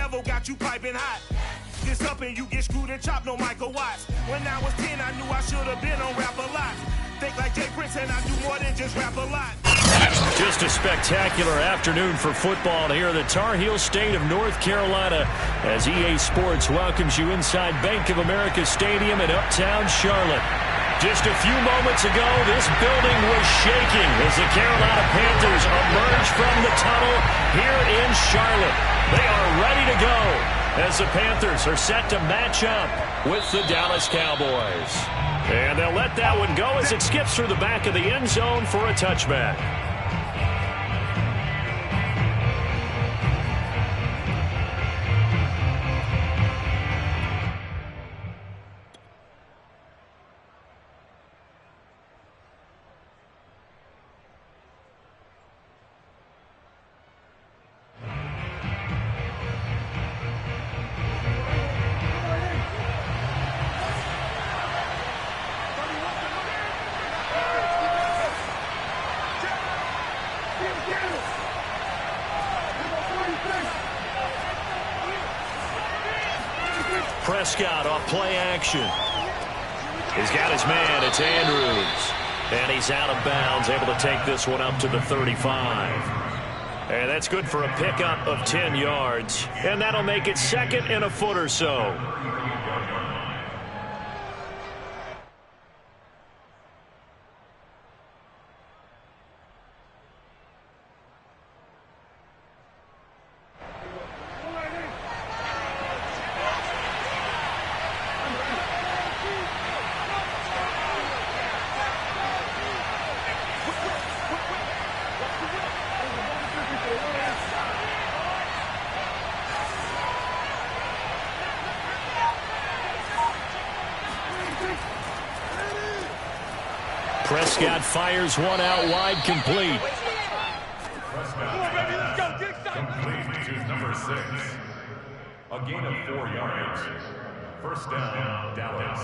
devil got you piping hot. This up and you get screwed and chopped, no Michael Watts. When I was 10, I knew I should have been on Rap a Lot. Think like Jay Prince and I do more than just rap a lot. Just a spectacular afternoon for football here in the Tar Heel state of North Carolina as EA Sports welcomes you inside Bank of America Stadium in Uptown Charlotte. Just a few moments ago, this building was shaking as the Carolina Panthers emerge from the tunnel here in Charlotte. They are ready to go as the Panthers are set to match up with the Dallas Cowboys. And they'll let that one go as it skips through the back of the end zone for a touchback. Prescott off play action. He's got his man. It's Andrews. And he's out of bounds, able to take this one up to the 35. And that's good for a pickup of 10 yards. And that'll make it second and a foot or so. Prescott fires one out wide, complete. Complete to number 6. A gain of 4 yards. First down, Dallas.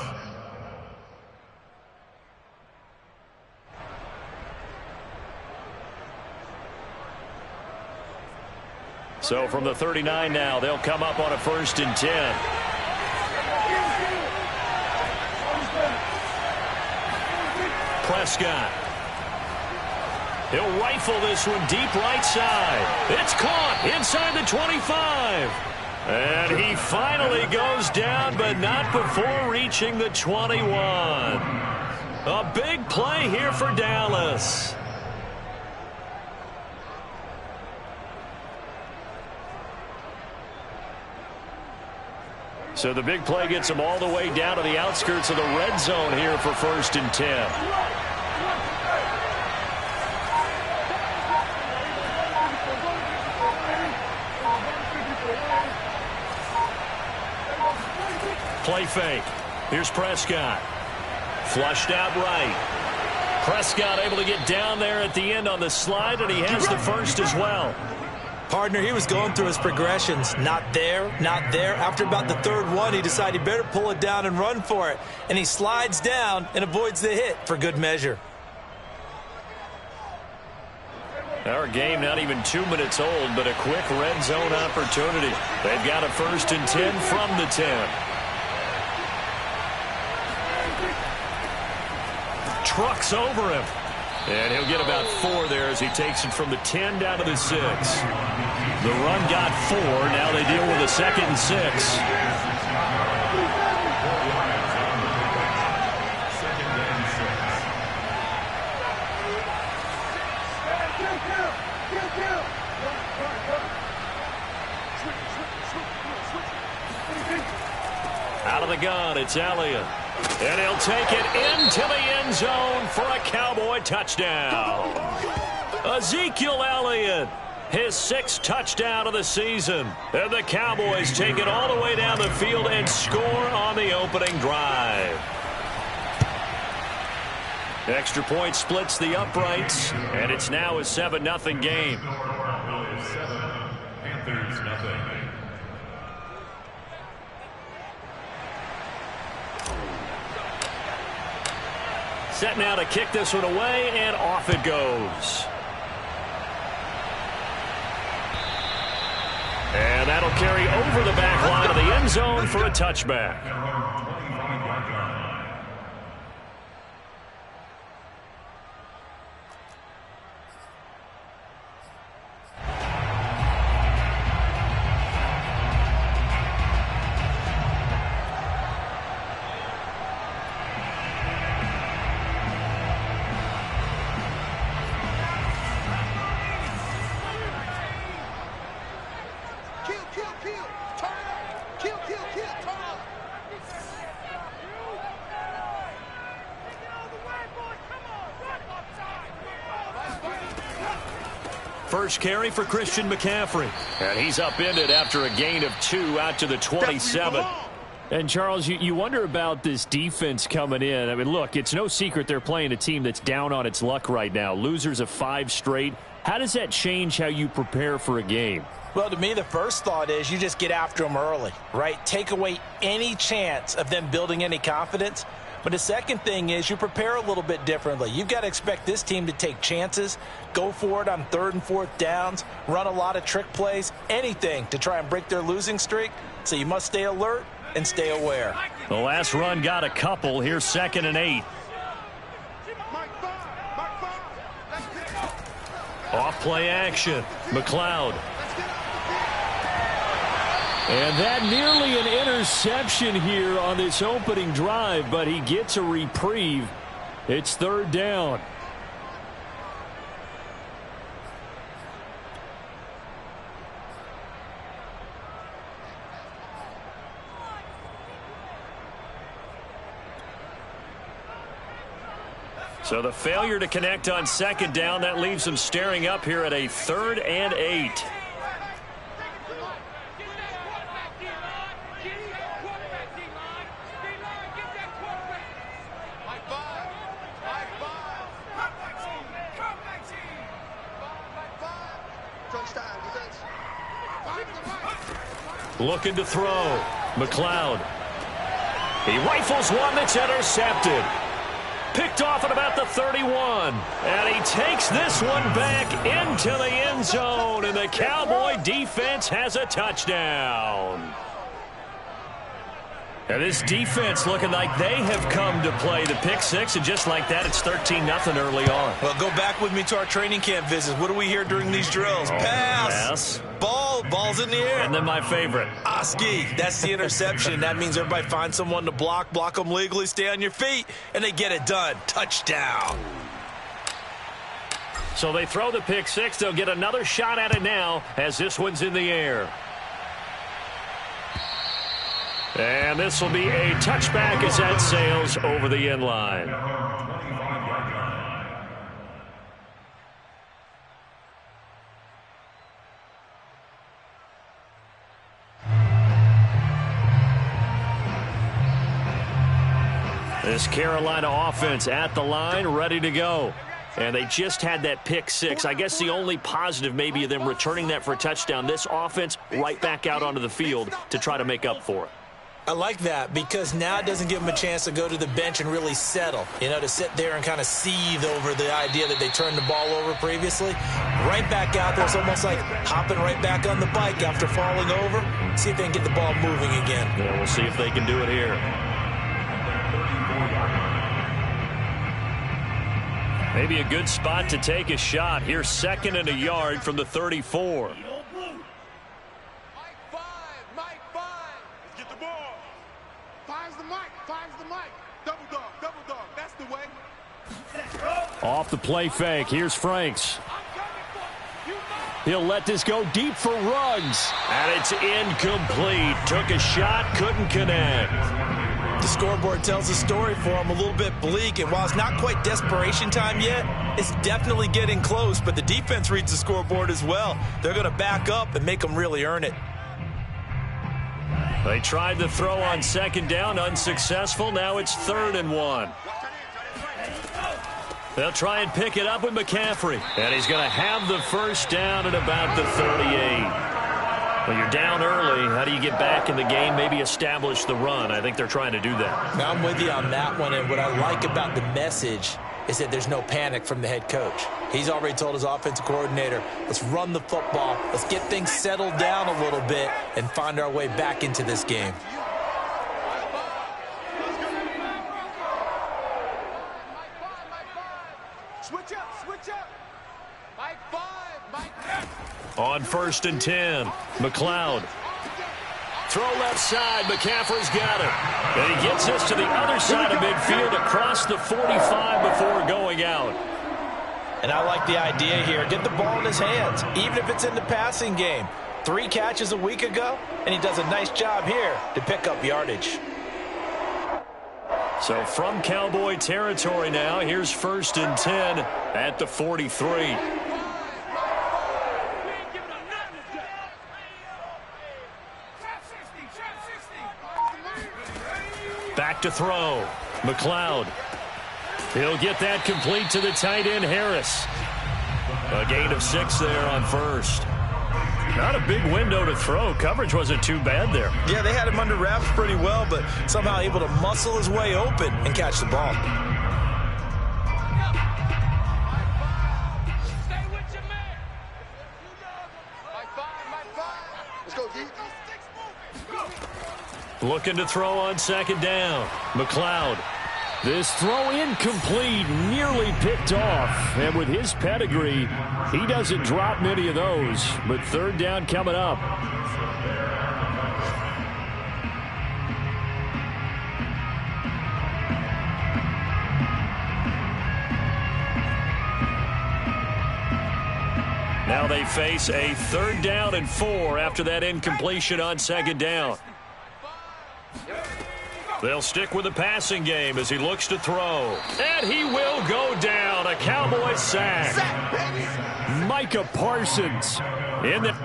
So from the 39 now, they'll come up on a 1st and 10. Prescott. He'll rifle this one deep right side. It's caught inside the 25. And he finally goes down, but not before reaching the 21. A big play here for Dallas. So the big play gets him all the way down to the outskirts of the red zone here for 1st and 10. Play fake. Here's Prescott. Flushed out right. Prescott able to get down there at the end on the slide, and he has the first as well. Partner, he was going through his progressions. Not there, not there. After about the 3rd one, he decided he better pull it down and run for it. And he slides down and avoids the hit for good measure. Our game not even 2 minutes old, but a quick red zone opportunity. They've got a 1st and 10 from the 10. Trucks over him. And he'll get about 4 there as he takes it from the 10 down to the 6. The run got 4. Now they deal with a 2nd and 6. Out of the gun, it's Elliott. And he'll take it into the end zone for a Cowboy touchdown. Ezekiel Elliott, his 6th touchdown of the season. And the Cowboys take it all the way down the field and score on the opening drive. Extra point splits the uprights, and it's now a 7-0 game. Panthers nothing. Set now to kick this one away, and off it goes. And that'll carry over the back line of the end zone for a touchback. First carry for Christian McCaffrey. And he's upended after a gain of 2 out to the 27. And, Charles, you wonder about this defense coming in. I mean, look, it's no secret they're playing a team that's down on its luck right now. Losers of 5 straight. How does that change how you prepare for a game? Well, to me, the first thought is you just get after them early, right? Take away any chance of them building any confidence. But the second thing is you prepare a little bit differently. You've got to expect this team to take chances, go for it on 3rd and 4th downs, run a lot of trick plays, anything to try and break their losing streak. So you must stay alert and stay aware. The last run got a couple. Here's 2nd and 8. Off play action. McLeod. And that nearly an interception here on this opening drive, but he gets a reprieve. It's 3rd down. So the failure to connect on 2nd down, that leaves them staring up here at a 3rd and 8. Looking to throw. McLeod. He rifles one that's intercepted. Picked off at about the 31. And he takes this one back into the end zone. And the Cowboy defense has a touchdown. And this defense looking like they have come to play. The pick 6, and just like that, it's 13-0 early on. Well, go back with me to our training camp visits. What do we hear during these drills? Pass. Ball's in the air. And then my favorite. Oski, that's the interception. That means everybody finds someone to block them legally, stay on your feet, and they get it done. Touchdown. So they throw the pick 6. They'll get another shot at it now as this one's in the air. And this will be a touchback as that sails over the end line. This Carolina offense at the line, ready to go. And they just had that pick 6. I guess the only positive maybe of them returning that for a touchdown. This offense right back out onto the field to try to make up for it. I like that because now it doesn't give them a chance to go to the bench and really settle, to sit there and kind of seethe over the idea that they turned the ball over previously. Right back out there. It's almost like hopping right back on the bike after falling over. See if they can get the ball moving again. Yeah, we'll see if they can do it here. Maybe a good spot to take a shot. Here's 2nd and a yard from the 34. Off the play fake. Here's Franks. He'll let this go deep for Ruggs. And it's incomplete. Took a shot, couldn't connect. The scoreboard tells a story for him, a little bit bleak. And while it's not quite desperation time yet, it's definitely getting close. But the defense reads the scoreboard as well. They're going to back up and make them really earn it. They tried to throw on 2nd down, unsuccessful. Now it's 3rd and 1. They'll try and pick it up with McCaffrey. And he's going to have the first down at about the 38. Well, you're down early. How do you get back in the game, maybe establish the run? I think they're trying to do that. Now, I'm with you on that one. And what I like about the message is that there's no panic from the head coach. He's already told his offensive coordinator, let's run the football, let's get things settled down a little bit and find our way back into this game. Switch up. Mike 5. On 1st and 10, McLeod. Throw left side, McCaffrey's got it. And he gets this to the other side of midfield across the 45 before going out. And I like the idea here. Get the ball in his hands, even if it's in the passing game. 3 catches a week ago, and he does a nice job here to pick up yardage. So from Cowboy territory now, here's 1st and 10 at the 43. Back to throw. McLeod. He'll get that complete to the tight end, Harris. A gain of 6 there on 1st. Not a big window to throw. Coverage wasn't too bad there. Yeah, they had him under wraps pretty well, but somehow able to muscle his way open and catch the ball. Stay with your man. Mike 5. Let's go, D. Looking to throw on 2nd down. McLeod. This throw incomplete, nearly picked off. And with his pedigree, he doesn't drop many of those. But 3rd down coming up. Now they face a 3rd down and 4 after that incompletion on 2nd down. They'll stick with the passing game as he looks to throw. And he will go down. A Cowboy sack. Micah Parsons in the...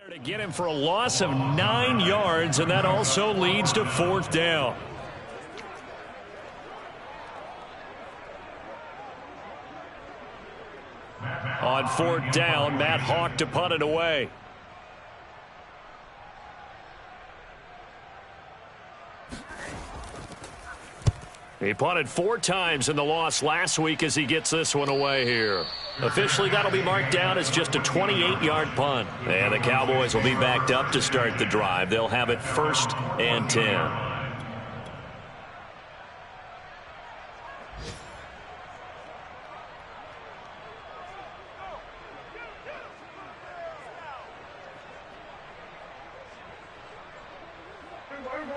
to get him for a loss of 9 yards, and that also leads to 4th down. On 4th down, Matt Hawk to punt it away. He punted 4 times in the loss last week as he gets this one away here. Officially, that'll be marked down as just a 28-yard punt. And the Cowboys will be backed up to start the drive. They'll have it 1st and 10.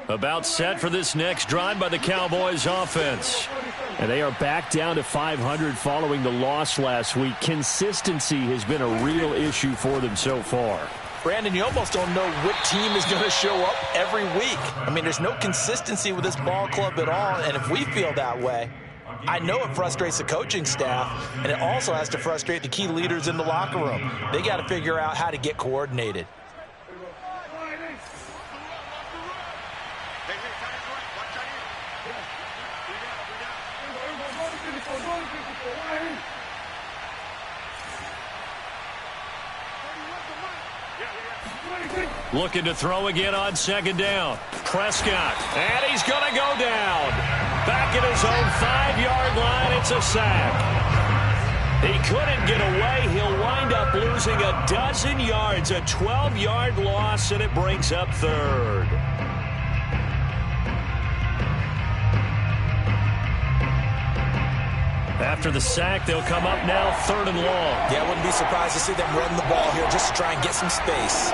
About set for this next drive by the Cowboys offense. And they are back down to 500 following the loss last week. Consistency has been a real issue for them so far. Brandon, you almost don't know what team is going to show up every week. I mean, there's no consistency with this ball club at all, and if we feel that way, I know it frustrates the coaching staff, and it also has to frustrate the key leaders in the locker room. They got to figure out how to get coordinated. Looking to throw again on 2nd down. Prescott, and he's going to go down. Back at his own 5-yard line, it's a sack. He couldn't get away. He'll wind up losing a dozen yards, a 12-yard loss, and it brings up 3rd. After the sack, they'll come up now 3rd and long. Yeah, I wouldn't be surprised to see them run the ball here just to try and get some space.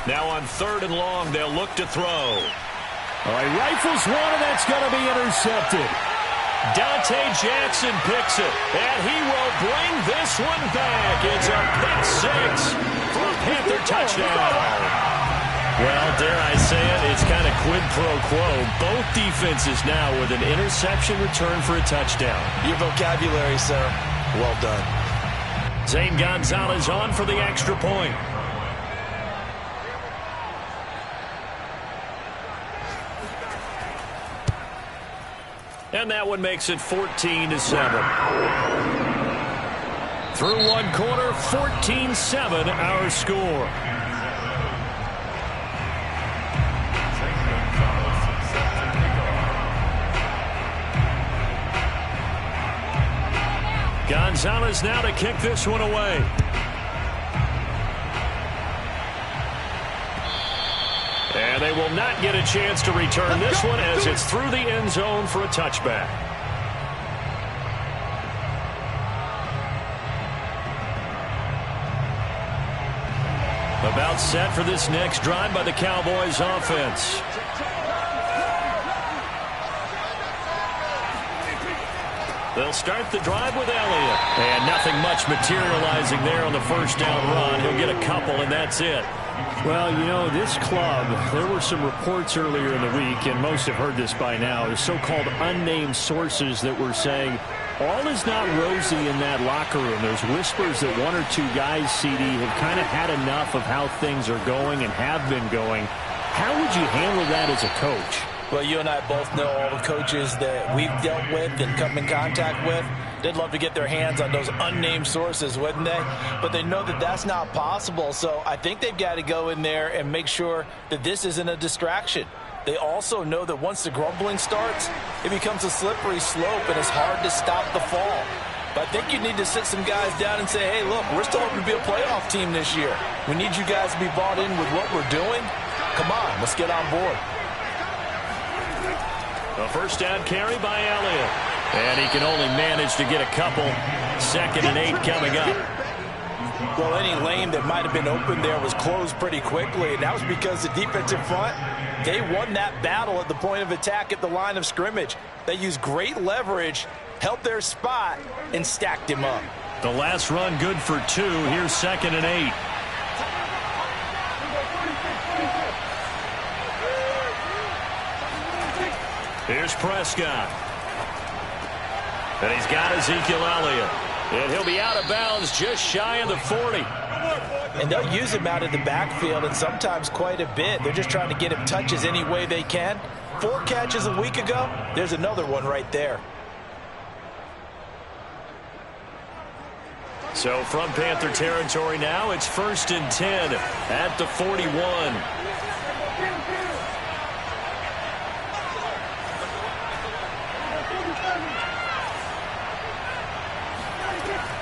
Now on 3rd and long, they'll look to throw. All right, rifles one, and that's going to be intercepted. Dante Jackson picks it, and he will bring this one back. It's a pick 6 for a Panther touchdown. Well, dare I say it, it's kind of quid pro quo. Both defenses now with an interception return for a touchdown. Your vocabulary, sir. Well done. Zane Gonzalez on for the extra point. And that one makes it 14-7. Through one quarter, 14-7 our score. Gonzalez now to kick this one away. And they will not get a chance to return this one as it's through the end zone for a touchback. About set for this next drive by the Cowboys offense. They'll start the drive with Elliott. And nothing much materializing there on the first down run. He'll get a couple, and that's it. Well, you know, this club, there were some reports earlier in the week, and most have heard this by now, the so-called unnamed sources that were saying all is not rosy in that locker room. There's whispers that one or two guys, CD, have kind of had enough of how things are going and have been going. How would you handle that as a coach? Well, you and I both know all the coaches that we've dealt with and come in contact with. They'd love to get their hands on those unnamed sources, wouldn't they? But they know that that's not possible. So I think they've got to go in there and make sure that this isn't a distraction. They also know that once the grumbling starts, it becomes a slippery slope and it's hard to stop the fall. But I think you need to sit some guys down and say, hey, look, we're still hoping to be a playoff team this year. We need you guys to be bought in with what we're doing. Come on, let's get on board. A first down carry by Elliott. And he can only manage to get a couple. 2nd and 8 coming up. Well, any lane that might have been open there was closed pretty quickly, and that was because the defensive front, they won that battle at the point of attack at the line of scrimmage. They used great leverage, held their spot, and stacked him up. The last run good for 2. Here's 2nd and 8. Here's Prescott. And he's got Ezekiel Elliott. And he'll be out of bounds just shy of the 40. And they'll use him out of the backfield, and sometimes quite a bit. They're just trying to get him touches any way they can. 4 catches a week ago. There's another one right there. So from Panther territory now, it's 1st and 10 at the 41.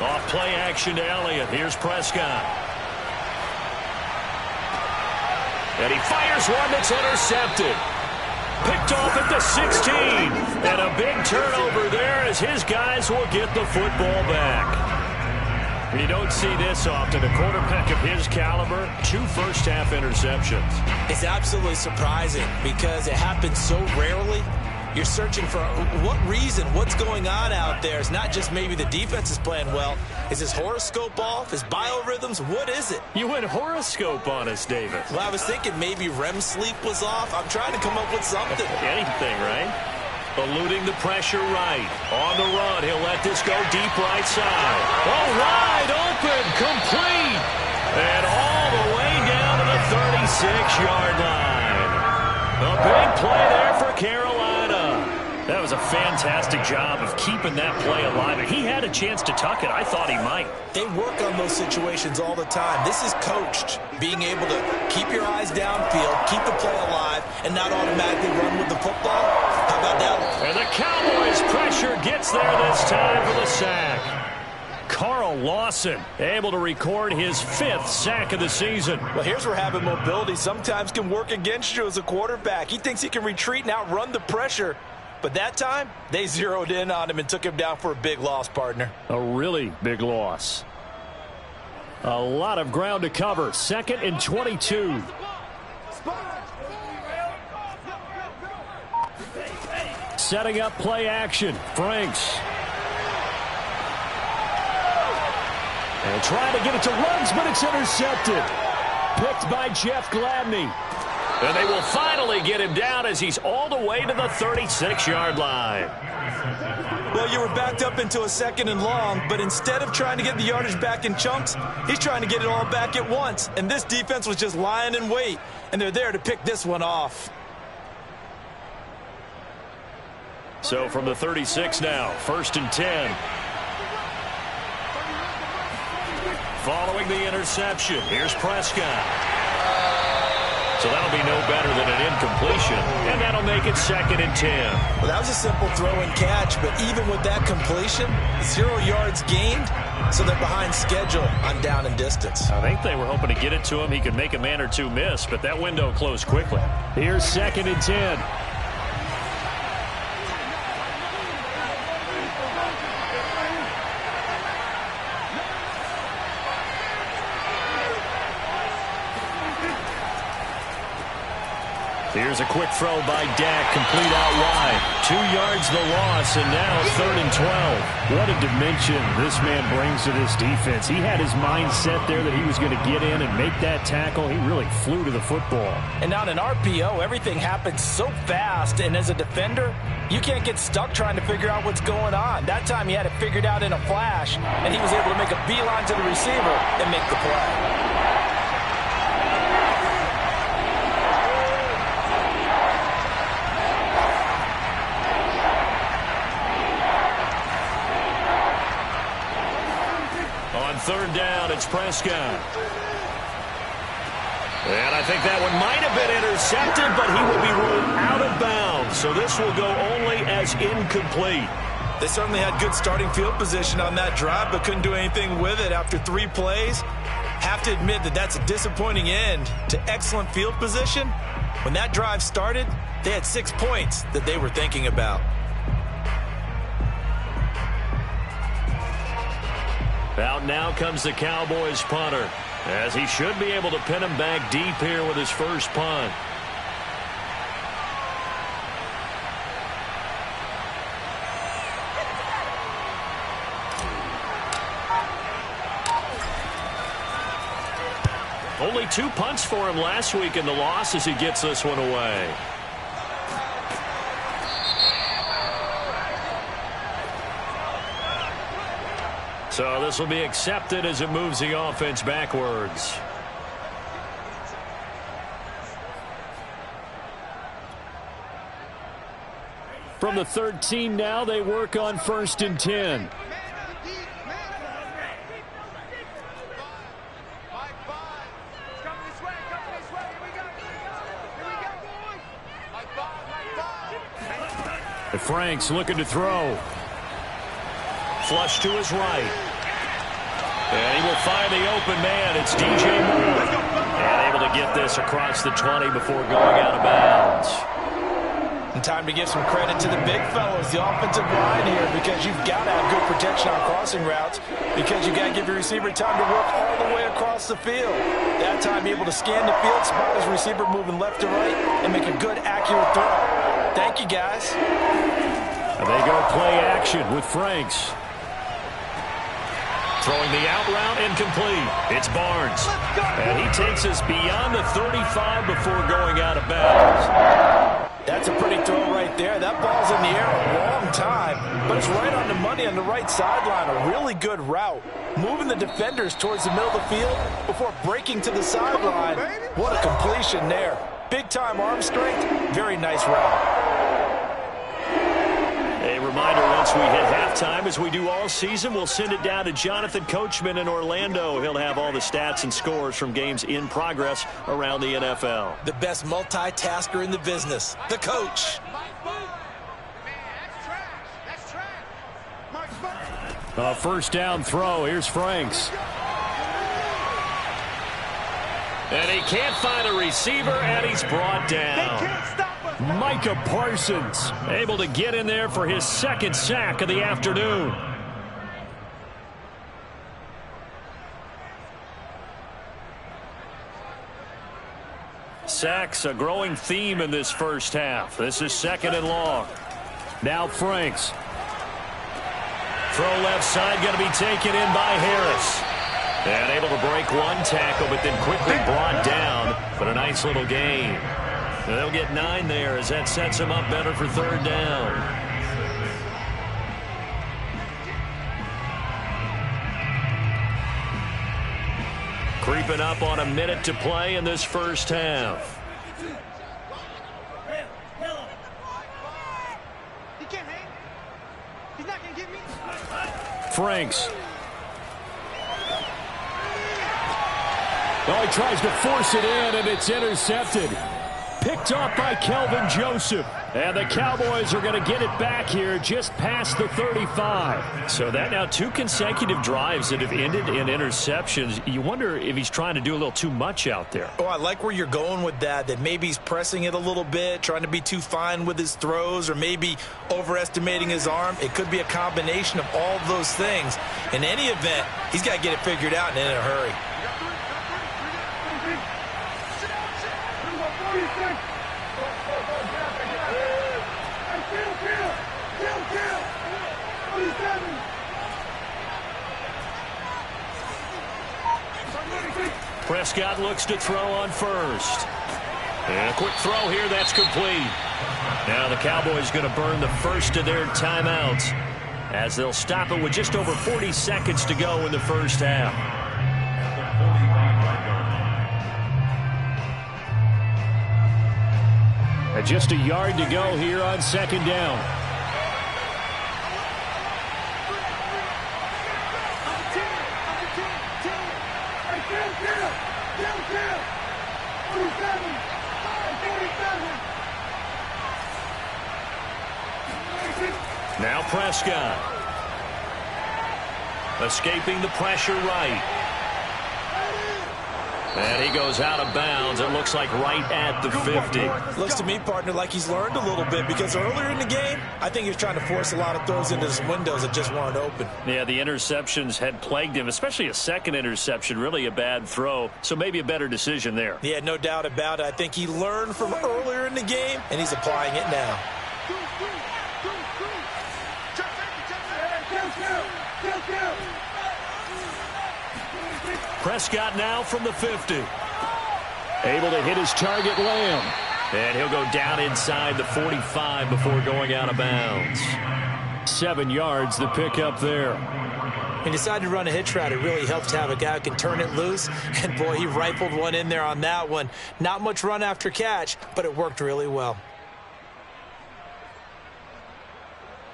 Off play action to Elliott. Here's Prescott. And he fires one that's intercepted. Picked off at the 16. And a big turnover there as his guys will get the football back. You don't see this often. A quarterback of his caliber, 2 first-half interceptions. It's absolutely surprising because it happens so rarely. You're searching for what reason, what's going on out there. It's not just maybe the defense is playing well. Is his horoscope off? His biorhythms? What is it? You went horoscope on us, David. Well, I was thinking maybe REM sleep was off. I'm trying to come up with something. Anything, right? Eluding the pressure right. On the run, he'll let this go deep right side. Oh, wide open, complete. And all the way down to the 36-yard line. A big play there for Carolina. That was a fantastic job of keeping that play alive. And he had a chance to tuck it. I thought he might. They work on those situations all the time. This is coached, being able to keep your eyes downfield, keep the play alive, and not automatically run with the football. How about that? And the Cowboys pressure gets there this time for the sack. Carl Lawson able to record his 5th sack of the season. Well, here's where having mobility sometimes can work against you as a quarterback. He thinks he can retreat and outrun the pressure. But that time, they zeroed in on him and took him down for a big loss, partner. A really big loss. A lot of ground to cover. 2nd and 22. Setting up play action. Franks. And trying to get it to Ruggs, but it's intercepted. Picked by Jeff Gladney. And they will find finally get him down as he's all the way to the 36-yard line. Well, you were backed up into a 2nd and long, but instead of trying to get the yardage back in chunks, he's trying to get it all back at once. And this defense was just lying in wait, and they're there to pick this one off. So from the 36 now, 1st and 10. Following the interception, here's Prescott. So that'll be no better than an incompletion, and that'll make it 2nd and 10. Well, that was a simple throw and catch, but even with that completion, 0 yards gained, so they're behind schedule on down and distance. I think they were hoping to get it to him. He could make a man or two miss, but that window closed quickly. Here's 2nd and 10. Here's a quick throw by Dak, complete out wide. 2 yards the loss, and now 3rd and 12. What a dimension this man brings to this defense. He had his mind set there that he was going to get in and make that tackle. He really flew to the football. And on an RPO, everything happens so fast, and as a defender, you can't get stuck trying to figure out what's going on. That time he had it figured out in a flash, and he was able to make a beeline to the receiver and make the play. On 3rd down, it's Prescott. And I think that one might have been intercepted, but he will be ruled out of bounds. So this will go only as incomplete. They certainly had good starting field position on that drive, but couldn't do anything with it after 3 plays. Have to admit that that's a disappointing end to excellent field position. When that drive started, they had 6 points that they were thinking about. Out now comes the Cowboys punter, as he should be able to pin him back deep here with his first punt. Only 2 punts for him last week in the loss as he gets this one away. So this will be accepted as it moves the offense backwards. From the 13 now, they work on 1st and 10. Franks looking to throw. Flush to his right. And he will find the open man. It's DJ Moore. And able to get this across the 20 before going out of bounds. And time to give some credit to the big fellows, the offensive line here, because you've got to have good protection on crossing routes, because you've got to give your receiver time to work all the way across the field. That time able to scan the field, spot his receiver moving left to right, and make a good, accurate throw. Thank you, guys. And they go play action with Franks. Throwing the out route, incomplete. It's Barnes. And he takes us beyond the 35 before going out of bounds. That's a pretty throw right there. That ball's in the air a long time, but it's right on the money on the right sideline. A really good route. Moving the defenders towards the middle of the field before breaking to the sideline. What a completion there. Big-time arm strength. Very nice route. A reminder, once we hit halftime, as we do all season, we'll send it down to Jonathan Coachman in Orlando. He'll have all the stats and scores from games in progress around the NFL. The best multitasker in the business, the coach. A first down throw. Here's Franks. And he can't find a receiver, and he's brought down. Micah Parsons able to get in there for his second sack of the afternoon. Sacks, a growing theme in this first half. This is 2nd and long. Now Franks. Throw left side, going to be taken in by Harris. And able to break one tackle, but then quickly brought down. But a nice little gain. They'll get 9 there as that sets them up better for third down. Creeping up on a minute to play in this first half. He can't hang. He's not going to get me. Franks. Oh, he tries to force it in, and it's intercepted. Picked off by Kelvin Joseph. And the Cowboys are going to get it back here just past the 35. So that now 2 consecutive drives that have ended in interceptions. You wonder if he's trying to do a little too much out there. Oh, I like where you're going with that maybe he's pressing it a little bit, trying to be too fine with his throws, or maybe overestimating his arm. It could be a combination of all of those things. In any event, he's got to get it figured out and in a hurry. Prescott looks to throw on first. And a quick throw here, that's complete. Now the Cowboys going to burn the first of their timeouts as they'll stop it with just over 40 seconds to go in the first half. And just a yard to go here on second down. Now Prescott. Escaping the pressure right. And he goes out of bounds. It looks like right at the 50. Looks to me, partner, like he's learned a little bit, because earlier in the game, I think he was trying to force a lot of throws into his windows that just weren't open. Yeah, the interceptions had plagued him, especially a second interception, really a bad throw. So maybe a better decision there. Yeah, no doubt about it. I think he learned from earlier in the game, and he's applying it now. Prescott now from the 50. Able to hit his target, Lamb. And he'll go down inside the 45 before going out of bounds. 7 yards, the pickup there. He decided to run a hitch route. It really helps to have a guy who can turn it loose. And, boy, he rifled one in there on that one. Not much run after catch, but it worked really well.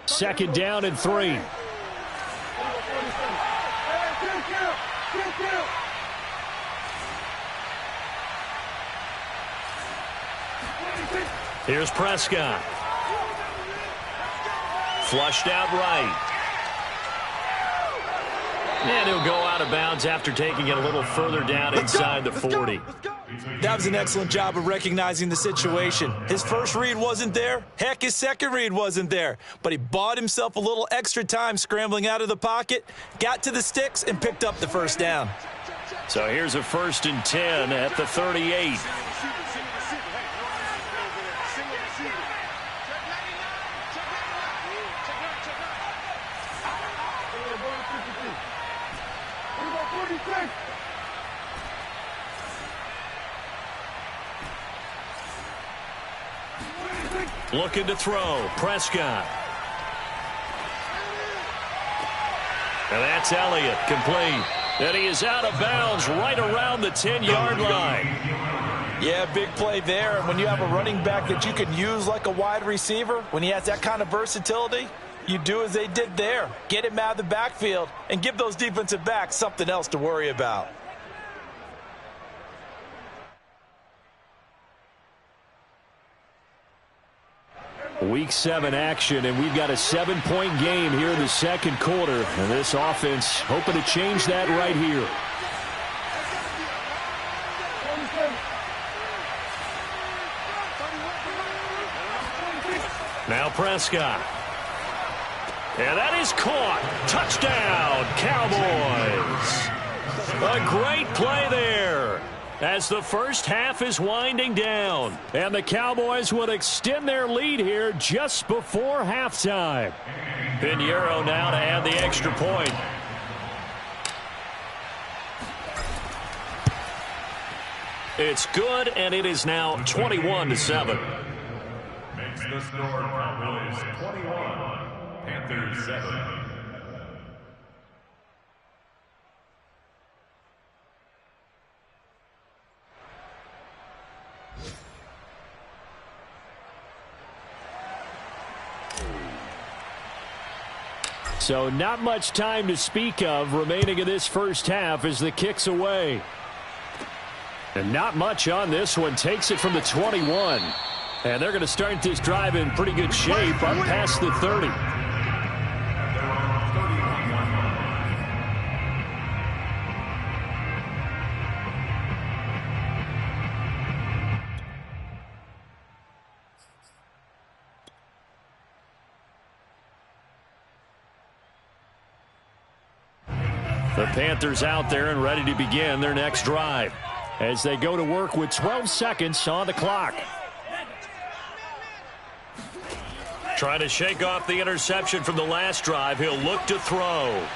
Second down and 3. Here's Prescott. Flushed out right. And he'll go out of bounds after taking it a little further down inside the 40. That was an excellent job of recognizing the situation. His first read wasn't there. Heck, his second read wasn't there. But he bought himself a little extra time scrambling out of the pocket, got to the sticks, and picked up the first down. So here's a 1st and 10 at the 38. Looking to throw. Prescott. And that's Elliott, complete. And he is out of bounds right around the 10-yard line. Yeah, big play there. And when you have a running back that you can use like a wide receiver, when he has that kind of versatility, you do as they did there. Get him out of the backfield and give those defensive backs something else to worry about. Week 7 action, and we've got a 7-point game here in the second quarter. And this offense hoping to change that right here. Now Prescott. And that is caught. Touchdown, Cowboys. A great play there as the first half is winding down. And the Cowboys will extend their lead here just before halftime. Pinheiro now to add the extra point. It's good, and it is now 21-7. Makes the score Cowboys 21, Panthers 7. So not much time to speak of remaining in this first half as the kick's away. And not much on this one. Takes it from the 21. And they're going to start this drive in pretty good shape up past the 30. The Panthers out there and ready to begin their next drive as they go to work with 12 seconds on the clock. Trying to shake off the interception from the last drive. He'll look to throw.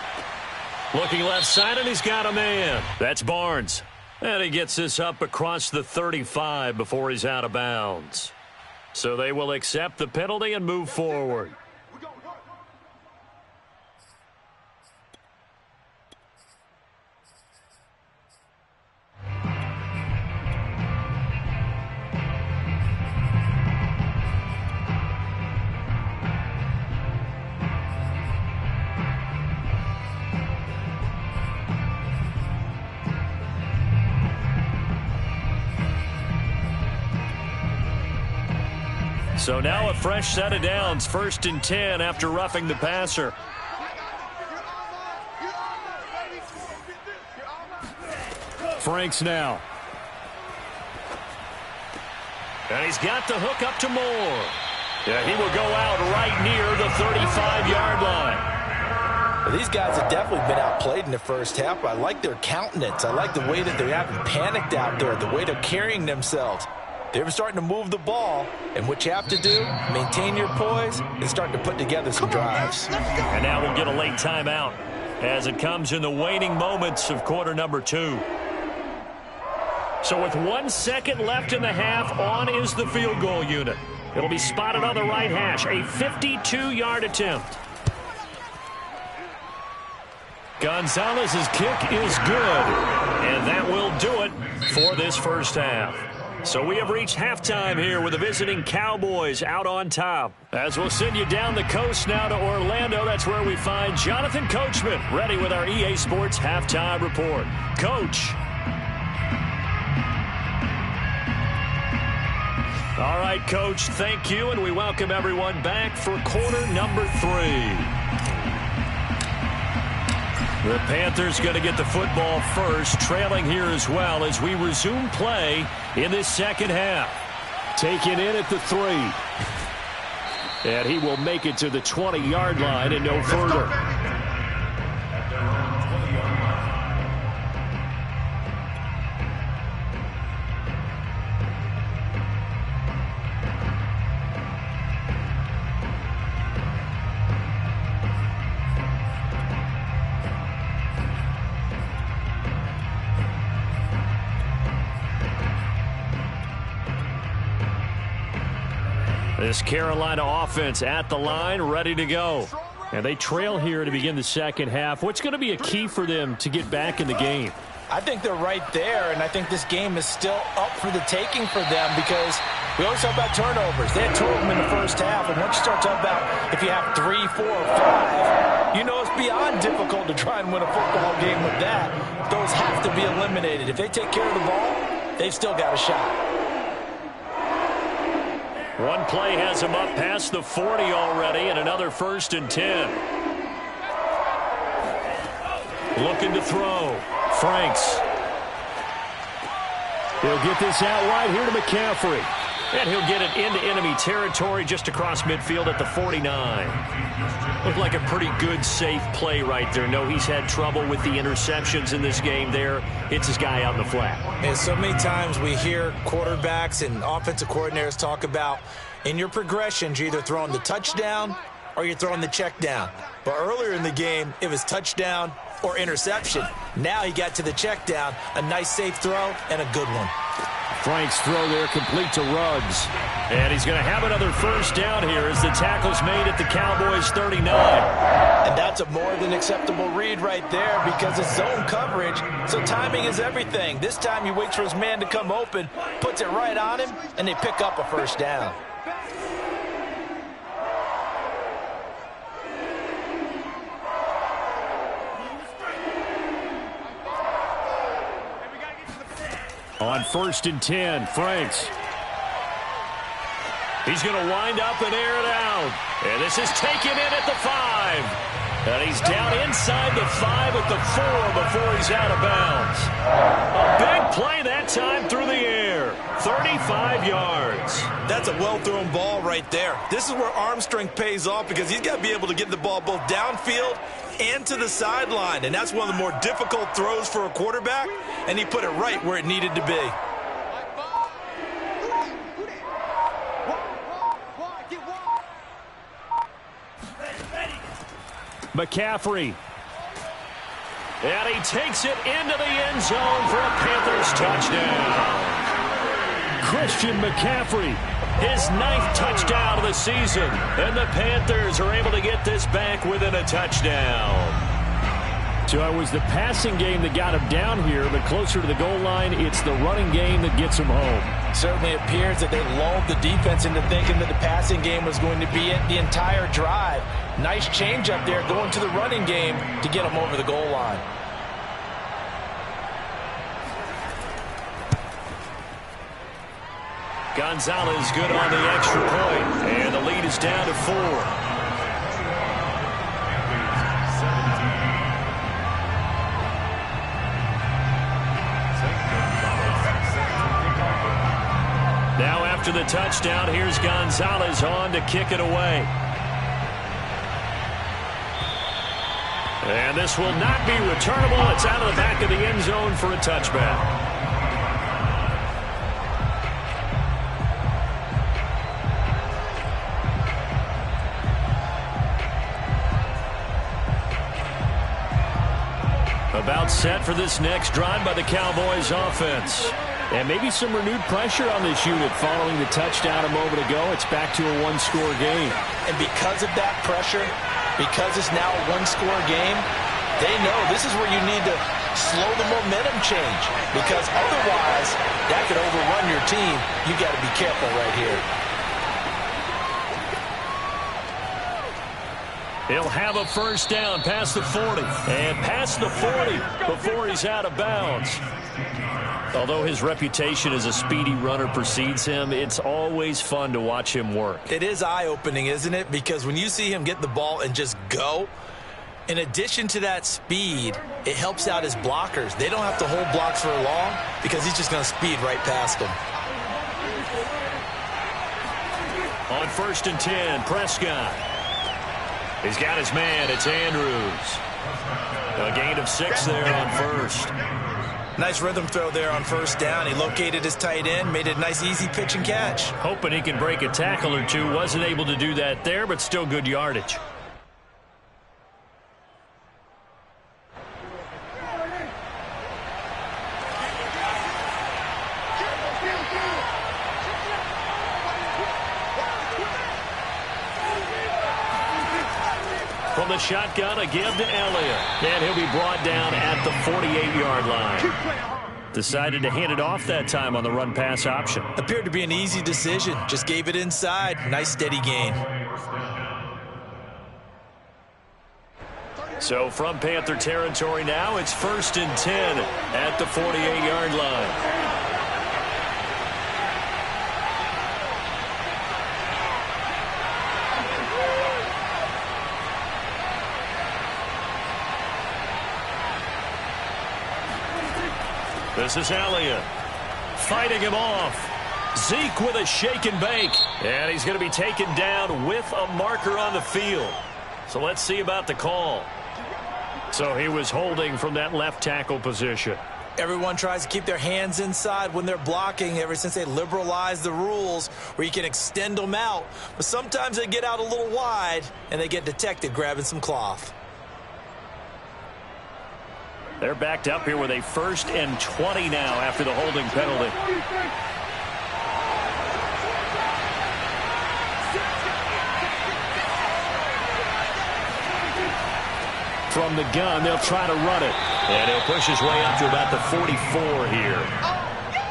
Looking left side, and he's got a man. That's Barnes. And he gets this up across the 35 before he's out of bounds. So they will accept the penalty and move forward. So now a fresh set of downs, 1st and 10 after roughing the passer. Franks now. And he's got the hook up to Moore. Yeah, he will go out right near the 35-yard line. Well, these guys have definitely been outplayed in the first half. I like their countenance. I like the way that they haven't panicked out there, the way they're carrying themselves. They're starting to move the ball, and what you have to do, maintain your poise and start to put together some drives. And now we'll get a late timeout as it comes in the waning moments of quarter number 2. So with 1 second left in the half, on is the field goal unit. It'll be spotted on the right hash, a 52-yard attempt. Gonzalez's kick is good, and that will do it for this first half. So we have reached halftime here with the visiting Cowboys out on top. As we'll send you down the coast now to Orlando, that's where we find Jonathan Coachman ready with our EA Sports Halftime Report. Coach. All right, Coach, thank you, and we welcome everyone back for quarter number 3. The Panthers going to get the football first, trailing here as well as we resume play in this second half. Taken in at the 3. And he will make it to the 20-yard line and no further. This Carolina offense at the line, ready to go. And they trail here to begin the second half. What's going to be a key for them to get back in the game? I think they're right there, and I think this game is still up for the taking for them because we always talk about turnovers. They had 2 of them in the first half, and once you start talking about if you have 3, 4, or 5, you know it's beyond difficult to try and win a football game with that. Those have to be eliminated. If they take care of the ball, they've still got a shot. One play has him up past the 40 already, and another 1st and 10. Looking to throw. Franks. He'll get this out right here to McCaffrey. And he'll get it into enemy territory just across midfield at the 49. Looked like a pretty good, safe play right there. No, he's had trouble with the interceptions in this game there. Hits his guy out in the flat. And so many times we hear quarterbacks and offensive coordinators talk about in your progressions, you're either throwing the touchdown or you're throwing the check down. But earlier in the game, it was touchdown or interception. Now he got to the check down. A nice safe throw and a good one. Frank's throw there complete to Ruggs. And he's going to have another first down here as the tackle's made at the Cowboys 39. And that's a more than acceptable read right there because it's zone coverage, so timing is everything. This time he waits for his man to come open, puts it right on him, and they pick up a first down. On 1st and 10, Franks. He's going to wind up and air it out. And this is taken in at the 5. And he's down inside the 5 at the 4 before he's out of bounds. A big play that time through the air. 35 yards. That's a well-thrown ball right there. This is where arm strength pays off because he's got to be able to get the ball both downfield and to the sideline. And that's one of the more difficult throws for a quarterback. And he put it right where it needed to be. McCaffrey. And he takes it into the end zone for a Panthers touchdown. Christian McCaffrey. His 9th touchdown of the season. And the Panthers are able to get this back within a touchdown. So it was the passing game that got him down here, but closer to the goal line, it's the running game that gets him home. Certainly appears that they lulled the defense into thinking that the passing game was going to be it the entire drive. Nice change up there going to the running game to get him over the goal line. Gonzalez good on the extra point, and the lead is down to 4. Now after the touchdown, here's Gonzalez on to kick it away. And this will not be returnable. It's out of the back of the end zone for a touchback. About set for this next drive by the Cowboys offense. And maybe some renewed pressure on this unit following the touchdown a moment ago. It's back to a one-score game. And because of that pressure, because it's now a one-score game, they know this is where you need to slow the momentum change. Because otherwise, that could overrun your team. You got to be careful right here. He'll have a first down past the 40. And past the 40 before he's out of bounds. Although his reputation as a speedy runner precedes him, it's always fun to watch him work. It is eye-opening, isn't it? Because when you see him get the ball and just go, in addition to that speed, it helps out his blockers. They don't have to hold blocks for long because he's just going to speed right past them. On 1st and 10, Prescott. He's got his man. It's Andrews. A gain of 6 there on first. Nice rhythm throw there on first down. He located his tight end, made it a nice easy pitch and catch. Hoping he can break a tackle or two. Wasn't able to do that there, but still good yardage. From the shotgun, a give to Elliott. And he'll be brought down at the 48-yard line. Decided to hand it off that time on the run-pass option. Appeared to be an easy decision. Just gave it inside. Nice steady gain. So from Panther territory now, it's 1st and 10 at the 48-yard line. This is Elliott fighting him off. Zeke with a shake and bake. And he's going to be taken down with a marker on the field. So let's see about the call. So he was holding from that left tackle position. Everyone tries to keep their hands inside when they're blocking ever since they liberalized the rules where you can extend them out. But sometimes they get out a little wide and they get detected grabbing some cloth. They're backed up here with a 1st and 20 now after the holding penalty. From the gun, they'll try to run it. And he'll push his way up to about the 44 here.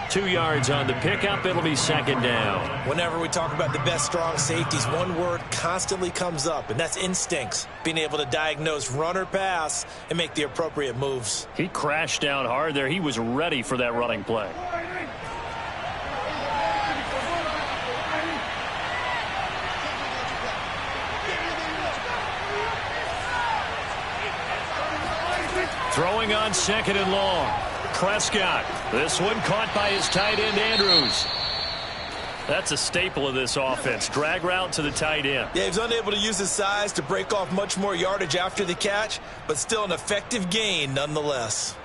2 yards on the pickup. It'll be 2nd down. Whenever we talk about the best strong safeties, one word constantly comes up, and that's instincts. Being able to diagnose run or pass and make the appropriate moves. He crashed down hard there. He was ready for that running play. Throwing on 2nd and long. Prescott. This one caught by his tight end, Andrews. That's a staple of this offense. Drag route to the tight end. Yeah, he was unable to use his size to break off much more yardage after the catch, but still an effective gain nonetheless.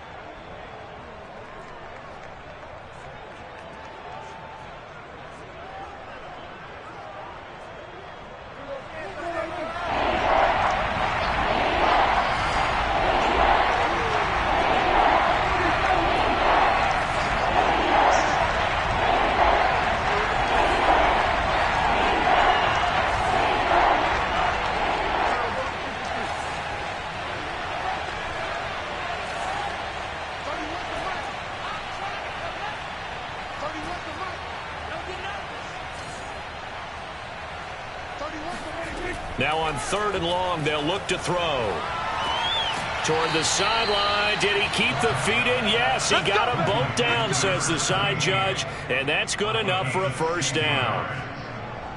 Now on 3rd and long, they'll look to throw. Toward the sideline. Did he keep the feet in? Yes, he got them both down, says the side judge. And that's good enough for a 1st down.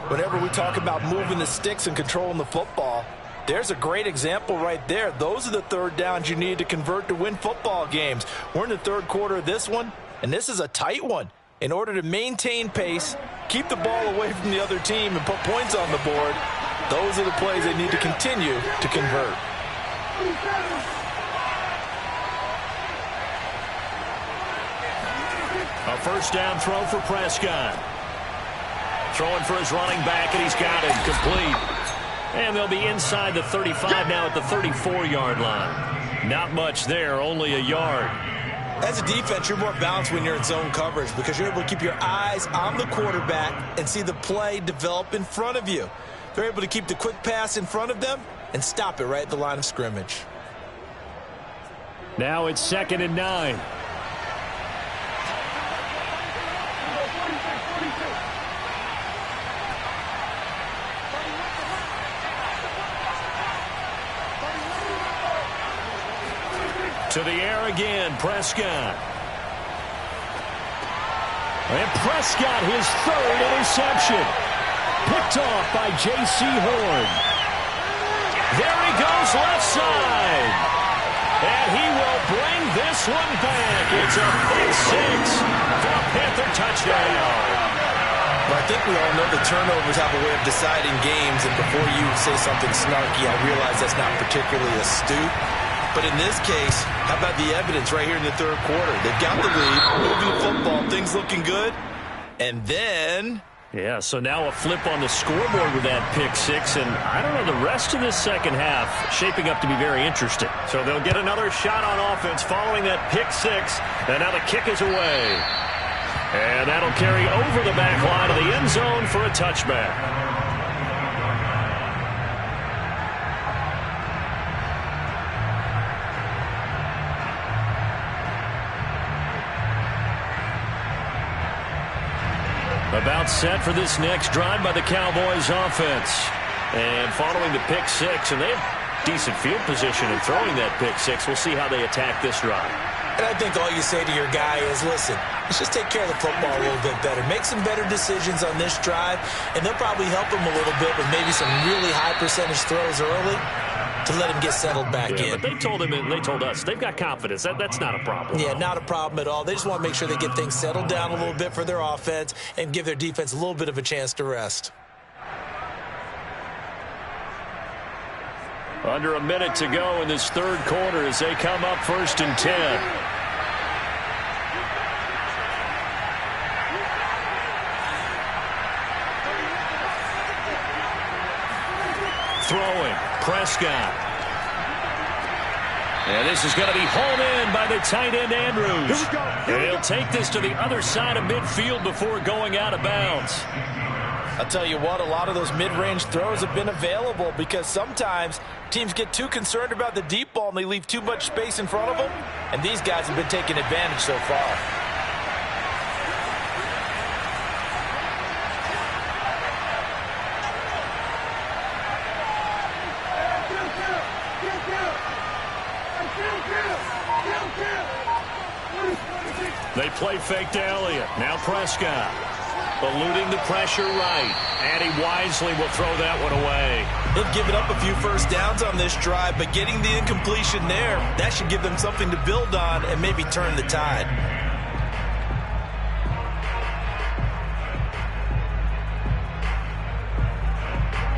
Whenever we talk about moving the sticks and controlling the football, there's a great example right there. Those are the 3rd downs you need to convert to win football games. We're in the 3rd quarter of this one, and this is a tight one. In order to maintain pace, keep the ball away from the other team, and put points on the board, those are the plays they need to continue to convert. A 1st down throw for Prescott. Throwing for his running back, and he's got it complete. And they'll be inside the 35 now at the 34-yard line. Not much there, only a yard. As a defense, you're more balanced when you're in zone coverage because you're able to keep your eyes on the quarterback and see the play develop in front of you. They're able to keep the quick pass in front of them and stop it right at the line of scrimmage. Now it's 2nd and 9. To the air again, Prescott. And Prescott, his 3rd interception. Picked off by J.C. Horn. There he goes, left side. And he will bring this one back. It's a pick 6 for a Panther touchdown. Well, I think we all know the turnovers have a way of deciding games, and before you say something snarky, I realize that's not particularly astute. But in this case, how about the evidence right here in the 3rd quarter? They've got the lead, moving the football, things looking good. And then... yeah, so now a flip on the scoreboard with that pick 6. And I don't know, the rest of this 2nd half shaping up to be very interesting. So they'll get another shot on offense following that pick 6. And now the kick is away. And that'll carry over the back line of the end zone for a touchback. About set for this next drive by the Cowboys offense. And following the pick 6, and they have decent field position in throwing that pick 6. We'll see how they attack this drive. And I think all you say to your guy is, listen, let's just take care of the football a little bit better. Make some better decisions on this drive, and they'll probably help him a little bit with maybe some really high percentage throws early to let him get settled back in. But they told him, and they told us, they've got confidence. That's not a problem. Yeah, not a problem at all. They just want to make sure they get things settled down a little bit for their offense and give their defense a little bit of a chance to rest. Under a minute to go in this 3rd quarter as they come up 1st and 10. Throwing, Prescott. And this is going to be hauled in by the tight end, Andrews. And he'll take this to the other side of midfield before going out of bounds. I'll tell you what, a lot of those mid-range throws have been available because sometimes teams get too concerned about the deep ball and they leave too much space in front of them. And these guys have been taking advantage so far. They play fake to Elliott. Now Prescott. Eluding the pressure right. And he wisely will throw that one away. They've given up a few first downs on this drive, but getting the incompletion there, that should give them something to build on and maybe turn the tide.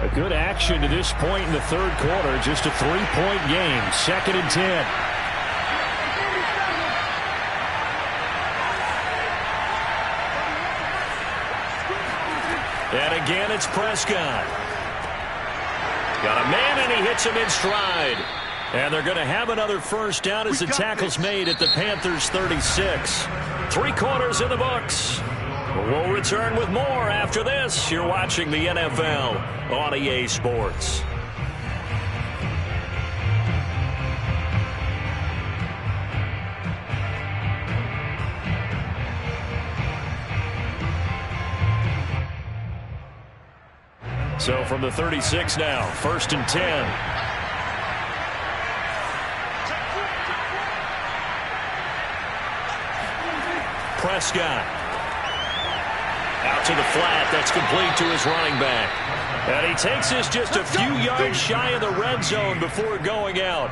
A good action to this point in the third quarter. Just a 3-point game. 2nd and 10. And again, it's Prescott. Got a man, and he hits him in stride. And they're going to have another first down as the tackle's made at the Panthers' 36. 3 quarters in the books. We'll return with more after this. You're watching the NFL on EA Sports. So from the 36 now, 1st and 10. Prescott. Out to the flat. That's complete to his running back. And he takes this just a few yards shy of the red zone before going out.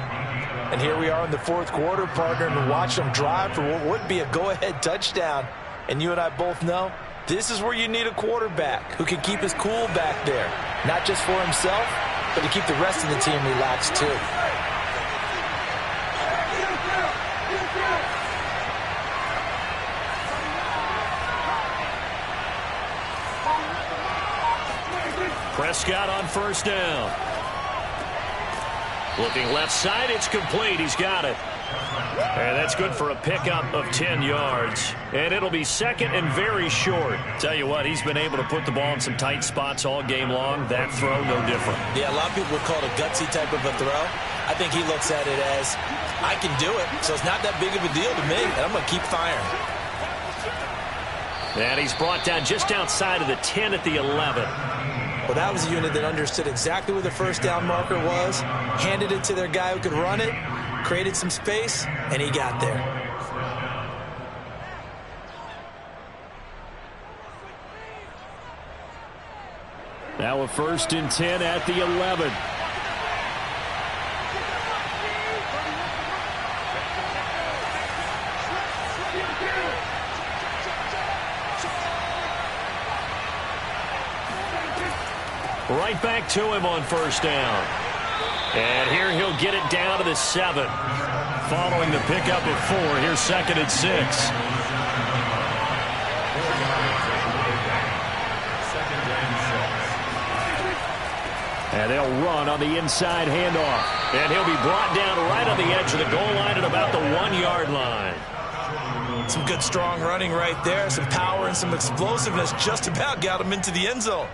And here we are in the 4th quarter, partner, and watch them drive for what would be a go-ahead touchdown. And you and I both know this is where you need a quarterback who can keep his cool back there. Not just for himself, but to keep the rest of the team relaxed too. Prescott on 1st down. Looking left side, it's complete. He's got it. And that's good for a pickup of 10 yards. And it'll be 2nd and very short. Tell you what, he's been able to put the ball in some tight spots all game long. That throw, no different. Yeah, a lot of people would call it a gutsy type of a throw. I think he looks at it as, I can do it, so it's not that big of a deal to me, and I'm going to keep firing. And he's brought down just outside of the 10 at the 11. Well, that was a unit that understood exactly where the first down marker was, handed it to their guy who could run it, created some space, and he got there. Now a 1st and 10 at the 11. Right back to him on 1st down. And here he'll get it down to the 7. Following the pickup of 4, here's 2nd and 6. And they'll run on the inside handoff. And he'll be brought down right on the edge of the goal line at about the 1-yard line. Some good strong running right there, some power and some explosiveness, just about got him into the end zone.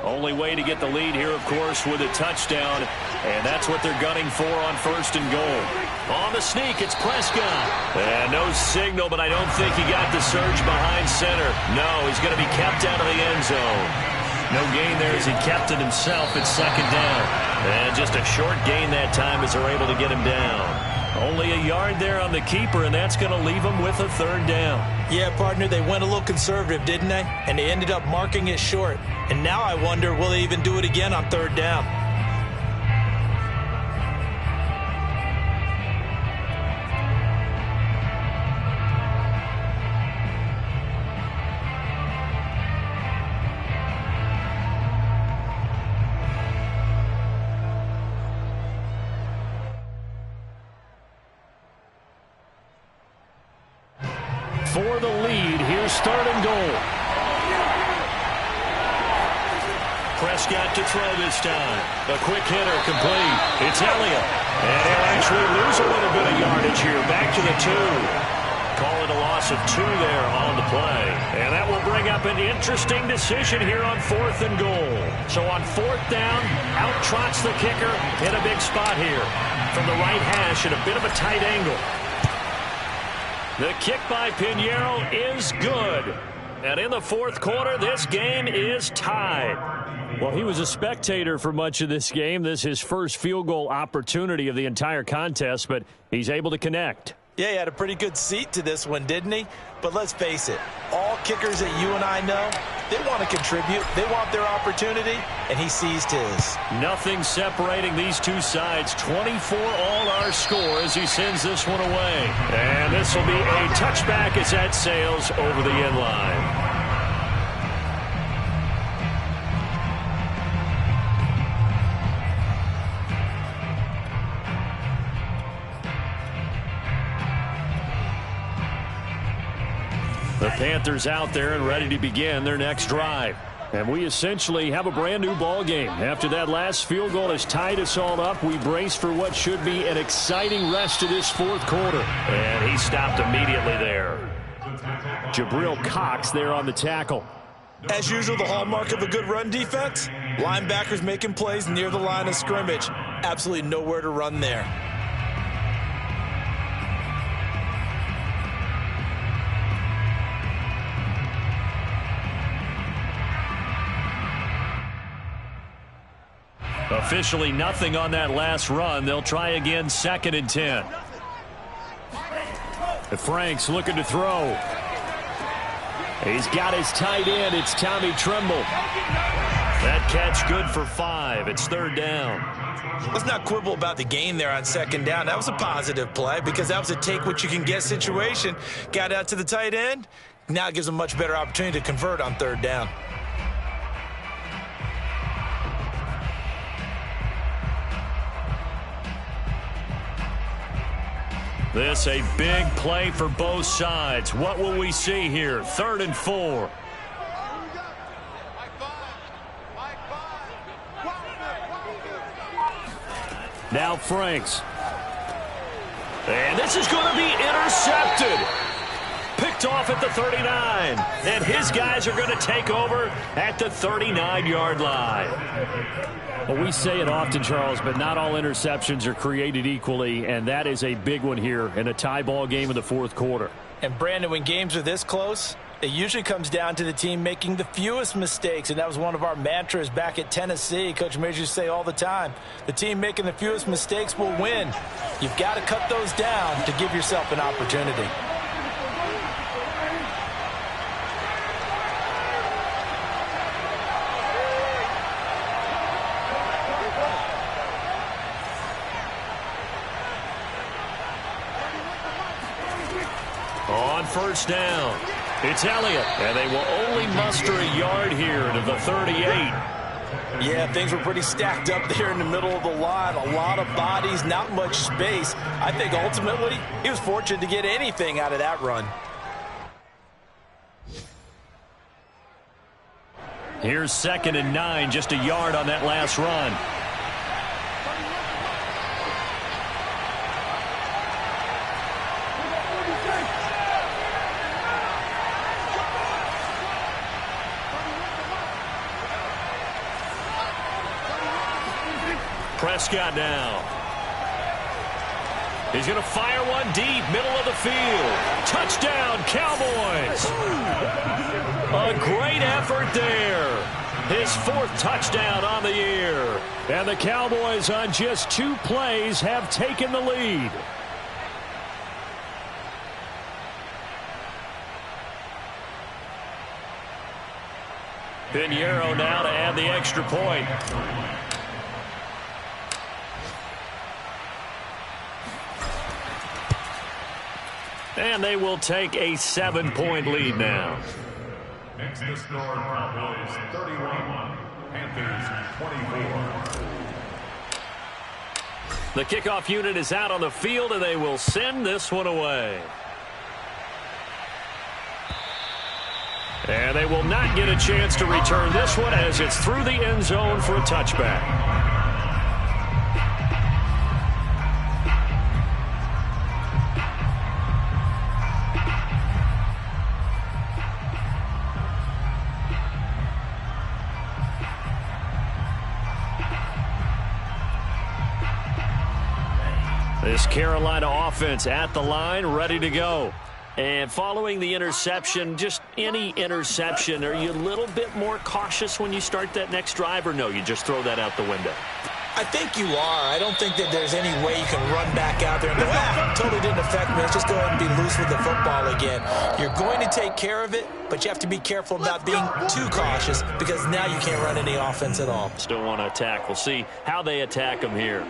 Only way to get the lead here, of course, with a touchdown. And that's what they're gunning for on 1st and goal. On the sneak, it's Prescott. And no signal, but I don't think he got the surge behind center. No, he's going to be kept out of the end zone. No gain there as he kept it himself at 2nd down. And just a short gain that time as they're able to get him down. Only a yard there on the keeper, and that's going to leave him with a 3rd down. Yeah, partner, they went a little conservative, didn't they? And they ended up marking it short. And now I wonder, will they even do it again on 3rd down? for the lead. Here's 3rd and goal. Prescott to throw this time. A quick hitter complete. It's Elliott. And he'll actually lose a little bit of yardage here. Back to the 2. Call it a loss of 2 there on the play. And that will bring up an interesting decision here on 4th and goal. So on 4th down, out trots the kicker in a big spot here. From the right hash at a bit of a tight angle. The kick by Pinheiro is good. And in the 4th quarter, this game is tied. Well, he was a spectator for much of this game. This is his first field goal opportunity of the entire contest, but he's able to connect. Yeah, he had a pretty good seat to this one, didn't he? But let's face it, all kickers that you and I know, they want to contribute. They want their opportunity, and he seized his. Nothing separating these two sides. 24 all our score as he sends this one away. And this will be a touchback as that sails over the end line. The Panthers out there and ready to begin their next drive. And we essentially have a brand new ball game. After that last field goal has tied us all up, we brace for what should be an exciting rest of this 4th quarter. And he stopped immediately there. Jabril Cox there on the tackle. As usual, the hallmark of a good run defense, linebackers making plays near the line of scrimmage. Absolutely nowhere to run there. Officially nothing on that last run. They'll try again 2nd and 10. Frank's looking to throw. He's got his tight end. It's Tommy Tremble. That catch good for 5. It's 3rd down. Let's not quibble about the gain there on 2nd down. That was a positive play because that was a take-what-you-can-get situation. Got out to the tight end. Now it gives them a much better opportunity to convert on 3rd down. This a big play for both sides. What will we see here? 3rd and 4. Now Franks. And this is going to be intercepted. Picked off at the 39. And his guys are going to take over at the 39-yard line. Well, we say it often, Charles, but not all interceptions are created equally, and that is a big one here in a tie ball game in the 4th quarter. And, Brandon, when games are this close, it usually comes down to the team making the fewest mistakes, and that was one of our mantras back at Tennessee. Coach Majors used to say all the time, the team making the fewest mistakes will win. You've got to cut those down to give yourself an opportunity. On 1st down, it's Elliott, and they will only muster a yard here to the 38. Yeah, things were pretty stacked up there in the middle of the line. A lot of bodies, not much space. I think ultimately he was fortunate to get anything out of that run. Here's 2nd and 9, just a yard on that last run. Prescott now. He's going to fire one deep, middle of the field. Touchdown, Cowboys. A great effort there. His 4th touchdown on the year. And the Cowboys on just 2 plays have taken the lead. Pinheiro now to add the extra point. And they will take a 7-point lead now. Next to score, Cowboys 31, Panthers 24. The kickoff unit is out on the field, and they will send this one away. And they will not get a chance to return this one as it's through the end zone for a touchback. This Carolina offense at the line, ready to go. And following the interception, just any interception, are you a little bit more cautious when you start that next drive, or no, you just throw that out the window? I think you are. I don't think that there's any way you can run back out there and go, totally didn't affect me. Let's just go ahead and be loose with the football again. You're going to take care of it, but you have to be careful about being too cautious because now you can't run any offense at all. Still want to attack. We'll see how they attack them here.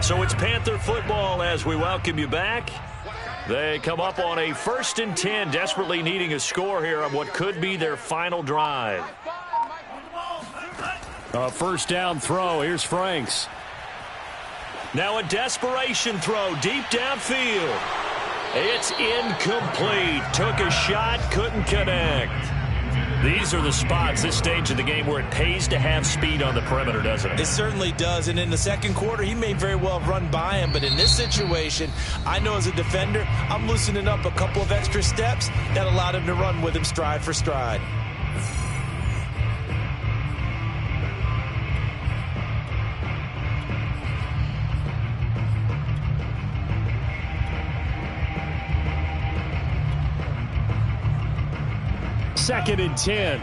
So it's Panther football as we welcome you back. They come up on a 1st and 10, desperately needing a score here on what could be their final drive. A first down throw. Here's Franks. Now a desperation throw deep downfield. It's incomplete. Took a shot, couldn't connect. These are the spots, this stage of the game, where it pays to have speed on the perimeter, doesn't it? It certainly does, and in the second quarter, he may very well run by him, but in this situation, I know as a defender, I'm loosening up a couple of extra steps that allowed him to run with him stride for stride. Second and 10.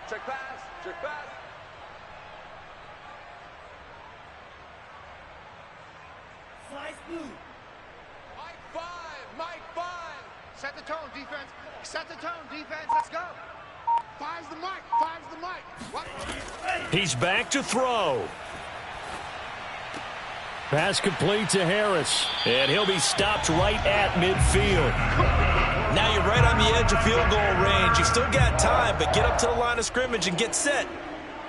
Check pass. Check pass. Mike 5. Set the tone, defense. Set the tone, defense. Let's go. 5's the mic. 5's the mic. What? He's back to throw. Pass complete to Harris. And he'll be stopped right at midfield. Now you're right on the edge of field goal range. You've still got time, but get up to the line of scrimmage and get set.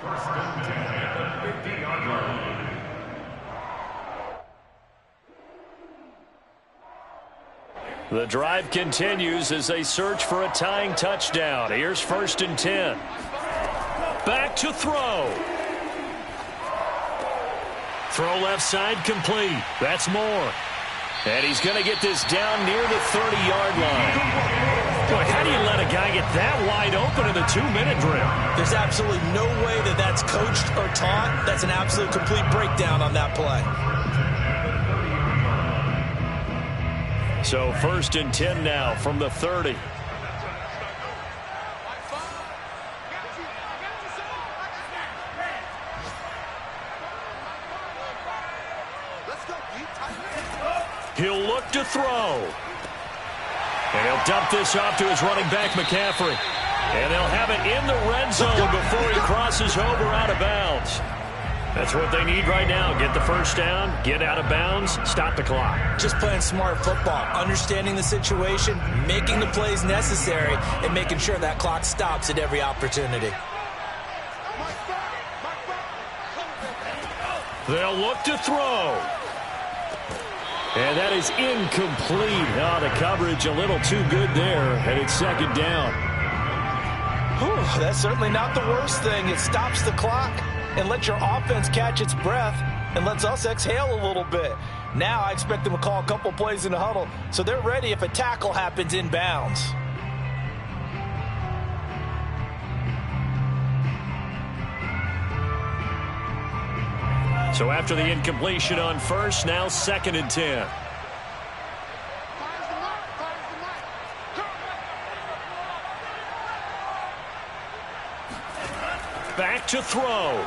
First and 10 at the 50-yard line. The drive continues as they search for a tying touchdown. Here's 1st and 10. Back to throw. Throw left side complete. That's Moore. And he's going to get this down near the 30-yard line. Boy, how do you let a guy get that wide open in the 2-minute drill? There's absolutely no way that that's coached or taught. That's an absolute complete breakdown on that play. So 1st and 10 now from the 30. He'll look to throw. And he'll dump this off to his running back, McCaffrey. And they'll have it in the red zone before he crosses over out of bounds. That's what they need right now. Get the first down, get out of bounds, stop the clock. Just playing smart football, understanding the situation, making the plays necessary, and making sure that clock stops at every opportunity. They'll look to throw. And that is incomplete. Oh, the coverage a little too good there, and it's 2nd down. Whew, that's certainly not the worst thing. It stops the clock and lets your offense catch its breath and lets us exhale a little bit. Now I expect them to call a couple plays in the huddle so they're ready if a tackle happens inbounds. So after the incompletion on 1st, now 2nd and 10. Back to throw.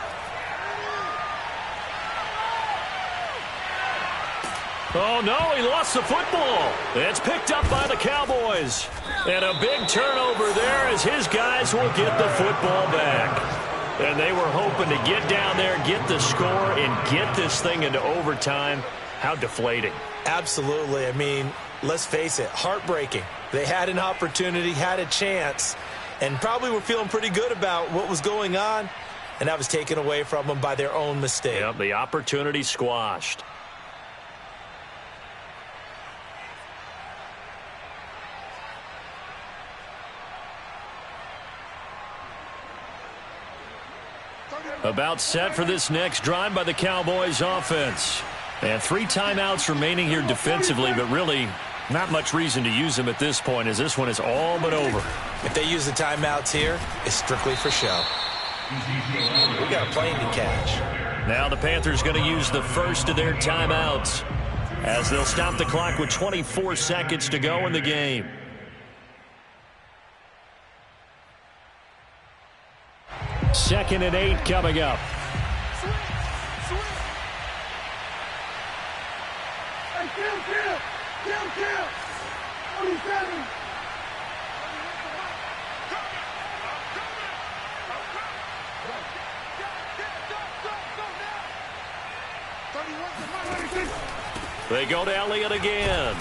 Oh, no, he lost the football. It's picked up by the Cowboys. And a big turnover there as his guys will get the football back. And they were hoping to get down there, get the score, and get this thing into overtime. How deflating. Absolutely. I mean, let's face it, heartbreaking. They had an opportunity, had a chance, and probably were feeling pretty good about what was going on, and that was taken away from them by their own mistake. Yep, the opportunity squashed. About set for this next drive by the Cowboys offense. And 3 timeouts remaining here defensively, but really not much reason to use them at this point, as this one is all but over. If they use the timeouts here, it's strictly for show. We got a plane to catch. Now the Panthers going to use the first of their timeouts as they'll stop the clock with 24 seconds to go in the game. Second and 8 coming up. They go to Elliott again.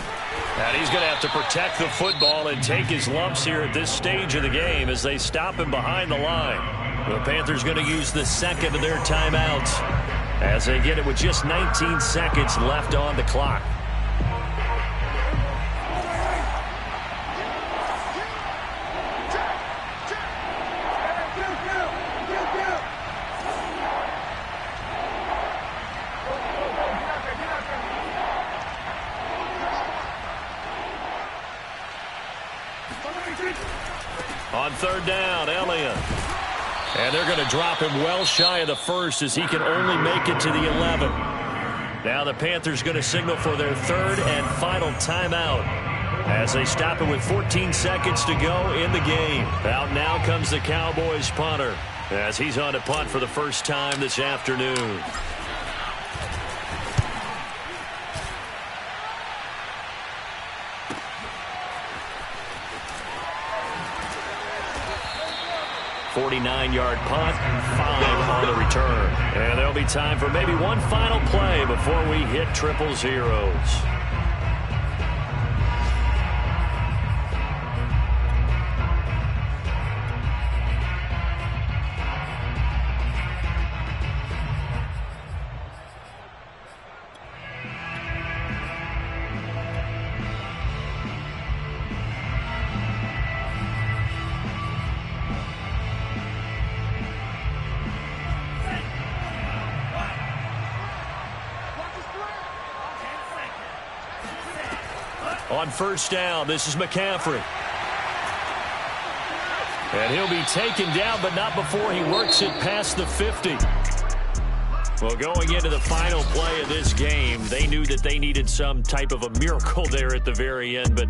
And he's going to have to protect the football and take his lumps here at this stage of the game as they stop him behind the line. The Panthers going to use the second of their timeouts as they get it with just 19 seconds left on the clock. On third down, Elliott. And they're going to drop him well shy of the first as he can only make it to the 11. Now the Panthers going to signal for their third and final timeout as they stop it with 14 seconds to go in the game. Out now comes the Cowboys punter as he's on to punt for the first time this afternoon. .49-yard punt, 5 on the return. And there'll be time for maybe one final play before we hit triple zeros. On first down, this is McCaffrey. And he'll be taken down, but not before he works it past the 50. Well, going into the final play of this game, they knew that they needed some type of a miracle there at the very end, but